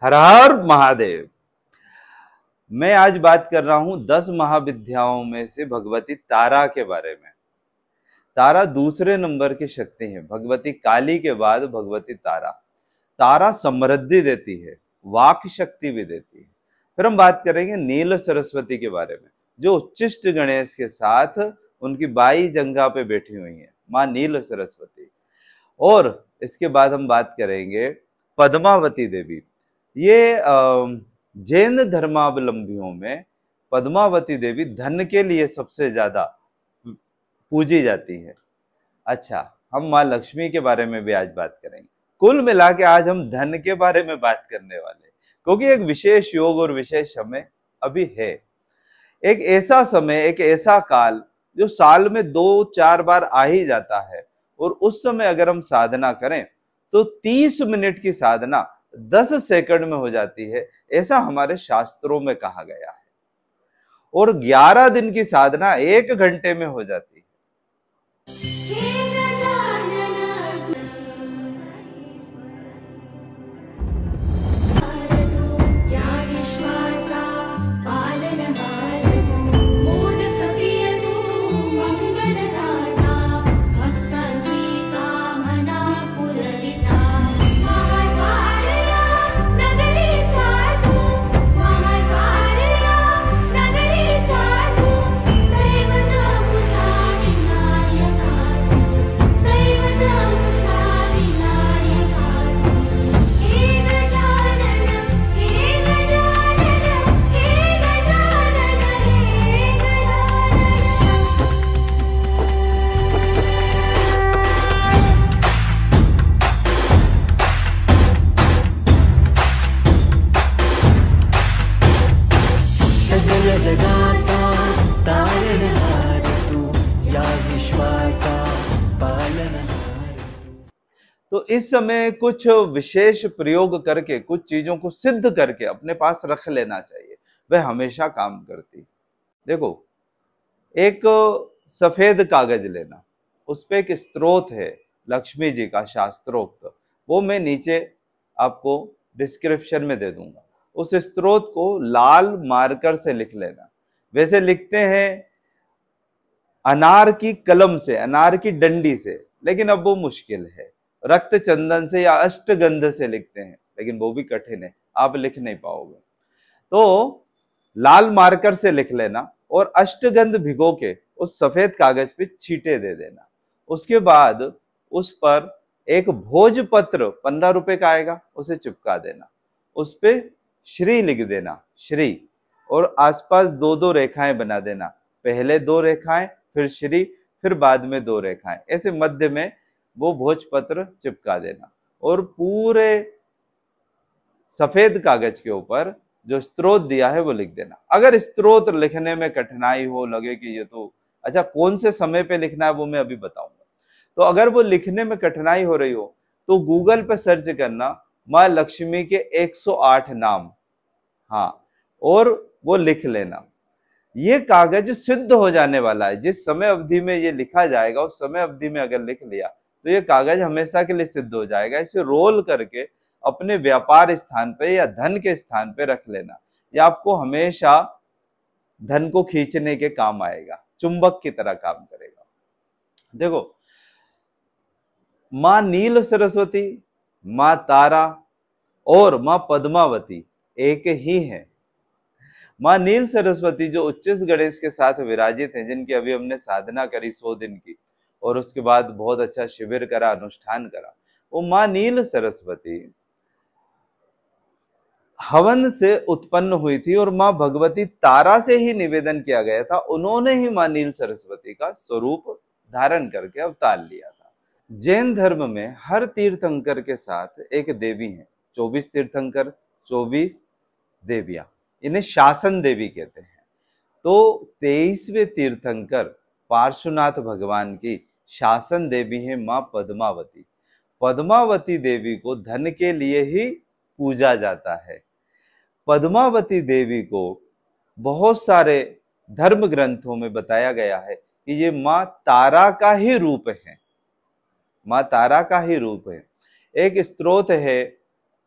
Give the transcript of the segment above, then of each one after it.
हर हर महादेव। मैं आज बात कर रहा हूं 10 महाविद्याओं में से भगवती तारा के बारे में। तारा दूसरे नंबर की शक्ति है, भगवती काली के बाद भगवती तारा। तारा समृद्धि देती है, वाक शक्ति भी देती है। फिर हम बात करेंगे नील सरस्वती के बारे में, जो उच्चिष्ट गणेश के साथ उनकी बाई जंघा पे बैठी हुई है, माँ नील सरस्वती। और इसके बाद हम बात करेंगे पद्मावती देवी। ये जैन धर्मावलंबियों में पद्मावती देवी धन के लिए सबसे ज्यादा पूजी जाती है। अच्छा, हम माँ लक्ष्मी के बारे में भी आज बात करेंगे। कुल मिला के आज हम धन के बारे में बात करने वाले, क्योंकि एक विशेष योग और विशेष समय अभी है। एक ऐसा समय, एक ऐसा काल जो साल में 2-4 बार आ ही जाता है, और उस समय अगर हम साधना करें तो 30 मिनट की साधना 10 सेकंड में हो जाती है, ऐसा हमारे शास्त्रों में कहा गया है। और 11 दिन की साधना 1 घंटे में हो जाती है। तो इस समय कुछ विशेष प्रयोग करके, कुछ चीजों को सिद्ध करके अपने पास रख लेना चाहिए, वह हमेशा काम करती। देखो, एक सफेद कागज लेना, उस पे एक स्त्रोत है लक्ष्मी जी का शास्त्रोक्त, वो मैं नीचे आपको डिस्क्रिप्शन में दे दूंगा। उस स्त्रोत को लाल मार्कर से लिख लेना। वैसे लिखते हैं अनार की कलम से, अनार की डंडी से, लेकिन अब वो मुश्किल है। रक्त चंदन से या अष्टगंध से लिखते हैं, लेकिन वो भी कठिन है, आप लिख नहीं पाओगे। तो लाल मार्कर से लिख लेना और अष्टगंध भिगो के उस सफेद कागज पे छींटे दे देना। उसके बाद उस पर एक भोजपत्र 15 रुपए का आएगा, उसे चिपका देना। उस पे श्री लिख देना, श्री, और आसपास 2-2 रेखाएं बना देना। पहले 2 रेखाएं, फिर श्री, फिर बाद में 2 रेखाएं, ऐसे मध्य में वो भोजपत्र चिपका देना। और पूरे सफेद कागज के ऊपर जो स्त्रोत दिया है वो लिख देना। अगर स्त्रोत लिखने में कठिनाई हो, लगे कि ये तो अच्छा, कौन से समय पे लिखना है वो मैं अभी बताऊंगा। तो अगर वो लिखने में कठिनाई हो रही हो तो गूगल पे सर्च करना माँ लक्ष्मी के 108 नाम, हाँ, और वो लिख लेना। ये कागज सिद्ध हो जाने वाला है। जिस समय अवधि में ये लिखा जाएगा, उस समय अवधि में अगर लिख लिया तो ये कागज हमेशा के लिए सिद्ध हो जाएगा। इसे रोल करके अपने व्यापार स्थान पे या धन के स्थान पे रख लेना। ये आपको हमेशा धन को खींचने के काम आएगा, चुंबक की तरह काम करेगा। देखो, माँ नील सरस्वती, माँ तारा और माँ पद्मावती एक ही है। माँ नील सरस्वती जो उच्चिष्ट गणेश के साथ विराजित है, जिनकी अभी हमने साधना करी 100 दिन की, और उसके बाद बहुत अच्छा शिविर करा, अनुष्ठान करा, वो माँ नील सरस्वती हवन से उत्पन्न हुई थी और माँ भगवती तारा से ही निवेदन किया गया था। उन्होंने ही माँ नील सरस्वती का स्वरूप धारण करके अवतार लिया था। जैन धर्म में हर तीर्थंकर के साथ एक देवी है। 24 तीर्थंकर, 24 देवियां, इन्हें शासन देवी कहते हैं। तो 23वें तीर्थंकर पार्श्वनाथ भगवान की शासन देवी है माँ पद्मावती। पद्मावती देवी को धन के लिए ही पूजा जाता है। पद्मावती देवी को बहुत सारे धर्म ग्रंथों में बताया गया है कि ये माँ तारा का ही रूप है, माँ तारा का ही रूप है। एक स्त्रोत है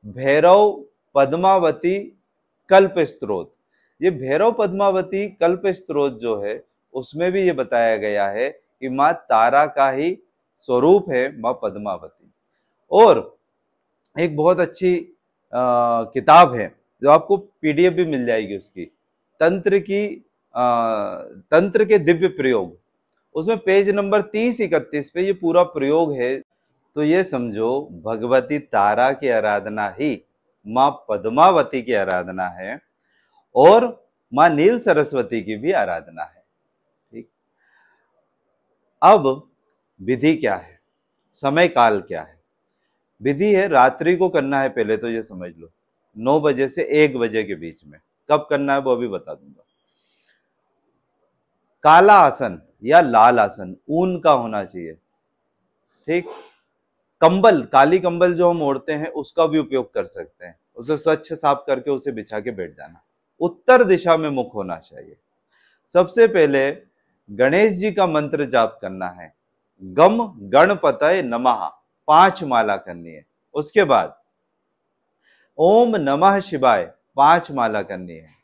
भैरव पद्मावती कल्प स्त्रोत। ये भैरव पद्मावती कल्प स्त्रोत जो है उसमें भी ये बताया गया है कि माँ तारा का ही स्वरूप है माँ पद्मावती। और एक बहुत अच्छी किताब है जो आपको पीडीएफ भी मिल जाएगी उसकी, तंत्र के दिव्य प्रयोग, उसमें पेज नंबर 30-31 पे ये पूरा प्रयोग है। तो ये समझो भगवती तारा की आराधना ही माँ पद्मावती की आराधना है और माँ नील सरस्वती की भी आराधना है। ठीक, अब विधि क्या है, समय काल क्या है? विधि है रात्रि को करना है, पहले तो ये समझ लो 9 बजे से 1 बजे के बीच में। कब करना है वो अभी बता दूंगा। काला आसन या लाल आसन ऊन का होना चाहिए। ठीक, कंबल, काली कंबल जो हम ओढ़ते हैं उसका भी उपयोग कर सकते हैं, उसे स्वच्छ साफ करके उसे बिछा के बैठ जाना। उत्तर दिशा में मुख होना चाहिए। सबसे पहले गणेश जी का मंत्र जाप करना है, गम गणपतये नमः 5 माला करनी है। उसके बाद ओम नमः शिवाय 5 माला करनी है।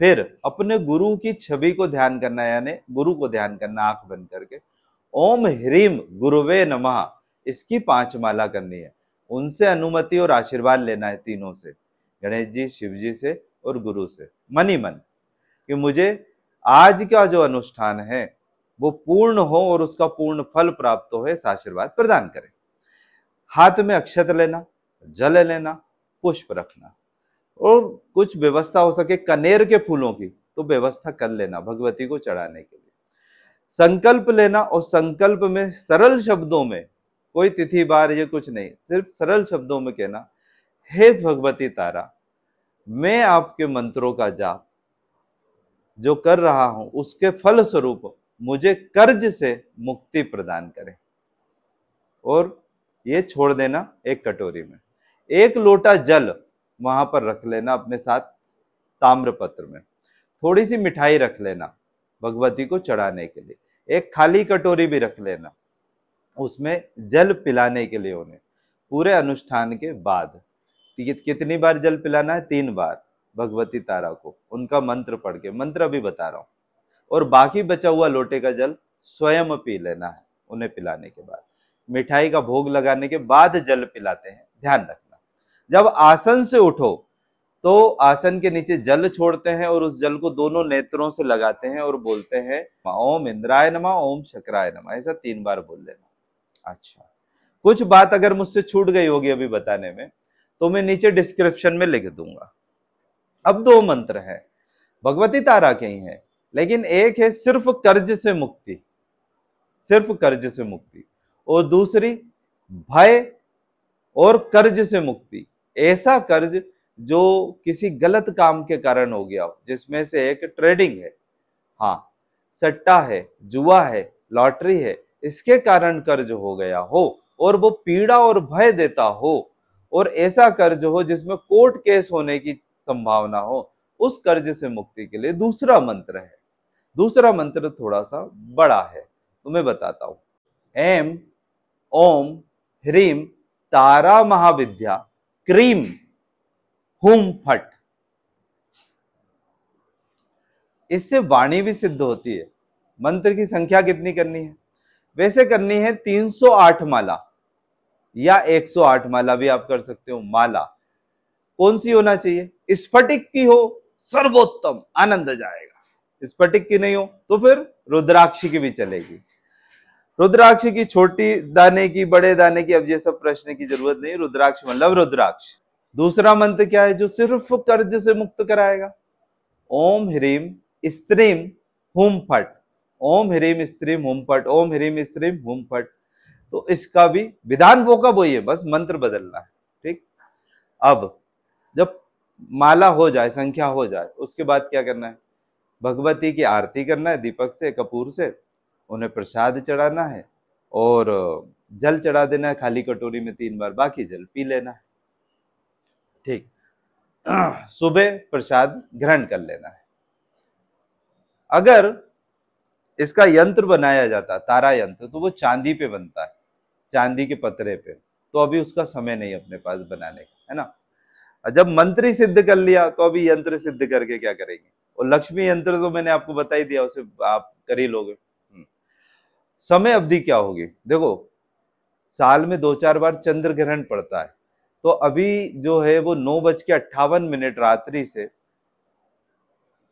फिर अपने गुरु की छवि को ध्यान करना है, यानी गुरु को ध्यान करना आंख बंद करके। ओम ह्रीम गुरुवे नमः, इसकी 5 माला करनी है। उनसे अनुमति और आशीर्वाद लेना है तीनों से, गणेश जी, शिव जी से और गुरु से, मन ही मन, कि मुझे आज का जो अनुष्ठान है वो पूर्ण हो और उसका पूर्ण फल प्राप्त हो, इस आशीर्वाद प्रदान करें। हाथ में अक्षत लेना, जल लेना, पुष्प रखना और कुछ व्यवस्था हो सके कनेर के फूलों की तो व्यवस्था कर लेना भगवती को चढ़ाने के लिए। संकल्प लेना और संकल्प में सरल शब्दों में, कोई तिथि बार ये कुछ नहीं, सिर्फ सरल शब्दों में कहना, हे भगवती तारा, मैं आपके मंत्रों का जाप जो कर रहा हूं उसके फल स्वरूप मुझे कर्ज से मुक्ति प्रदान करें। और ये छोड़ देना एक कटोरी में। 1 लोटा जल वहां पर रख लेना अपने साथ ताम्रपत्र में। थोड़ी सी मिठाई रख लेना भगवती को चढ़ाने के लिए। एक खाली कटोरी भी रख लेना, उसमें जल पिलाने के लिए उन्हें पूरे अनुष्ठान के बाद। कितनी बार जल पिलाना है? 3 बार भगवती तारा को, उनका मंत्र पढ़ के, मंत्र अभी बता रहा हूं। और बाकी बचा हुआ लोटे का जल स्वयं पी लेना है उन्हें पिलाने के बाद। मिठाई का भोग लगाने के बाद जल पिलाते हैं, ध्यान रखना। जब आसन से उठो तो आसन के नीचे जल छोड़ते हैं और उस जल को दोनों नेत्रों से लगाते हैं और बोलते हैं ओम इंद्राय नमः, ओम शक्राय नमः, ऐसा 3 बार बोल लेना। अच्छा, कुछ बात अगर मुझसे छूट गई होगी अभी बताने में तो मैं नीचे डिस्क्रिप्शन में लिख दूंगा। अब 2 मंत्र हैं, भगवती तारा के ही हैं, लेकिन एक है सिर्फ कर्ज से मुक्ति, सिर्फ कर्ज से मुक्ति, और दूसरी भय और कर्ज से मुक्ति। ऐसा कर्ज जो किसी गलत काम के कारण हो गया हो, जिसमें से एक ट्रेडिंग है, हाँ, सट्टा है, जुआ है, लॉटरी है, इसके कारण कर्ज हो गया हो और वो पीड़ा और भय देता हो, और ऐसा कर्ज हो जिसमें कोर्ट केस होने की संभावना हो, उस कर्ज से मुक्ति के लिए दूसरा मंत्र है। दूसरा मंत्र थोड़ा सा बड़ा है तो मैं बताता हूं। एम ओम ह्रीम तारा महाविद्या क्रीम हुम फट। इससे वाणी भी सिद्ध होती है। मंत्र की संख्या कितनी करनी है? वैसे करनी है 308 माला या 108 माला भी आप कर सकते हो। माला कौन सी होना चाहिए? स्फटिक की हो, सर्वोत्तम, आनंद जाएगा। स्फटिक की नहीं हो तो फिर रुद्राक्ष की भी चलेगी। रुद्राक्ष की छोटी दाने की, बड़े दाने की, अब ये सब प्रश्न की जरूरत नहीं, रुद्राक्ष मतलब रुद्राक्ष। दूसरा मंत्र क्या है जो सिर्फ कर्ज से मुक्त कराएगा? ओम ह्रीम स्त्रीम हुम फट। ओम ह्रीम स्त्रीम हुम फट, ओम ह्रीम स्त्रीम हुम फट। तो इसका भी विधान वो का वही है, बस मंत्र बदलना है। ठीक, अब जब माला हो जाए, संख्या हो जाए, उसके बाद क्या करना है? भगवती की आरती करना है दीपक से, कपूर से, उन्हें प्रसाद चढ़ाना है और जल चढ़ा देना है खाली कटोरी में 3 बार, बाकी जल पी लेना है। ठीक, सुबह प्रसाद ग्रहण कर लेना है। अगर इसका यंत्र बनाया जाता, तारा यंत्र, तो वो चांदी पे बनता है, चांदी के पतरे पे, तो अभी उसका समय नहीं अपने पास बनाने का, है ना। और जब मंत्र ही सिद्ध कर लिया तो अभी यंत्र सिद्ध करके क्या करेंगे। और लक्ष्मी यंत्र तो मैंने आपको बता ही दिया, उसे आप कर ही लोगे। समय अवधि क्या होगी, देखो साल में 2-4 बार चंद्र ग्रहण पड़ता है, तो अभी जो है वो 9:58 रात्रि से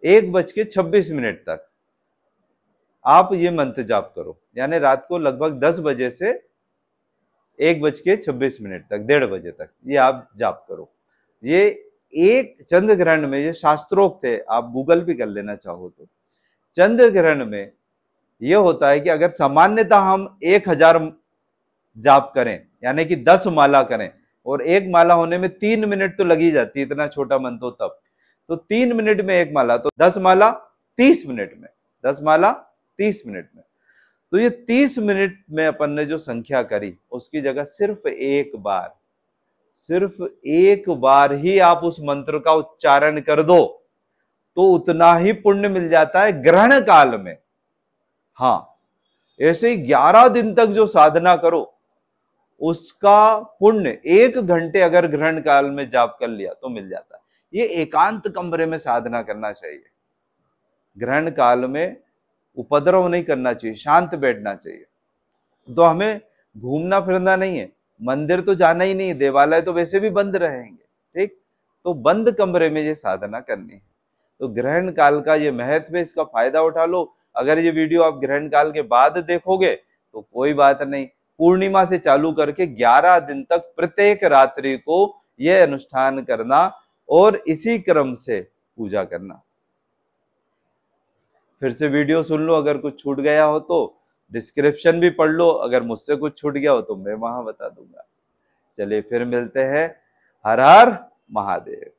1:26 तक आप ये मंत्र जाप करो, यानी रात को लगभग 10 बजे से 1:26 तक, 1:30 बजे तक ये आप जाप करो। ये एक चंद्र ग्रहण में, ये शास्त्रोक्त है, आप गूगल भी कर लेना चाहो तो। चंद्र ग्रहण में ये होता है कि अगर सामान्यतः हम 1000 जाप करें, यानी कि 10 माला करें, और एक माला होने में 3 मिनट तो लगी जाती है, इतना छोटा मंत्र हो तब, तो 3 मिनट में एक माला, तो 10 माला 30 मिनट में, 10 माला 30 मिनट में। तो ये 30 मिनट में अपन ने जो संख्या करी, उसकी जगह सिर्फ एक बार ही आप उस मंत्र का उच्चारण कर दो, तो उतना ही पुण्य मिल जाता है ग्रहण काल में। हाँ, ऐसे ही 11 दिन तक जो साधना करो, उसका पुण्य 1 घंटे अगर ग्रहण काल में जाप कर लिया तो मिल जाता है। ये एकांत कमरे में साधना करना चाहिए, ग्रहण काल में उपद्रव नहीं करना चाहिए, शांत बैठना चाहिए। तो हमें घूमना फिरना नहीं है, मंदिर तो जाना ही नहीं है, देवालय तो वैसे भी बंद रहेंगे, ठीक। तो बंद कमरे में ये साधना करनी है। तो ग्रहण काल का ये महत्व है, इसका फायदा उठा लो। अगर ये वीडियो आप ग्रहण काल के बाद देखोगे तो कोई बात नहीं, पूर्णिमा से चालू करके 11 दिन तक प्रत्येक रात्रि को यह अनुष्ठान करना और इसी क्रम से पूजा करना। फिर से वीडियो सुन लो, अगर कुछ छूट गया हो तो डिस्क्रिप्शन भी पढ़ लो, अगर मुझसे कुछ छूट गया हो तो मैं वहां बता दूंगा। चलिए फिर मिलते हैं। हर हर महादेव।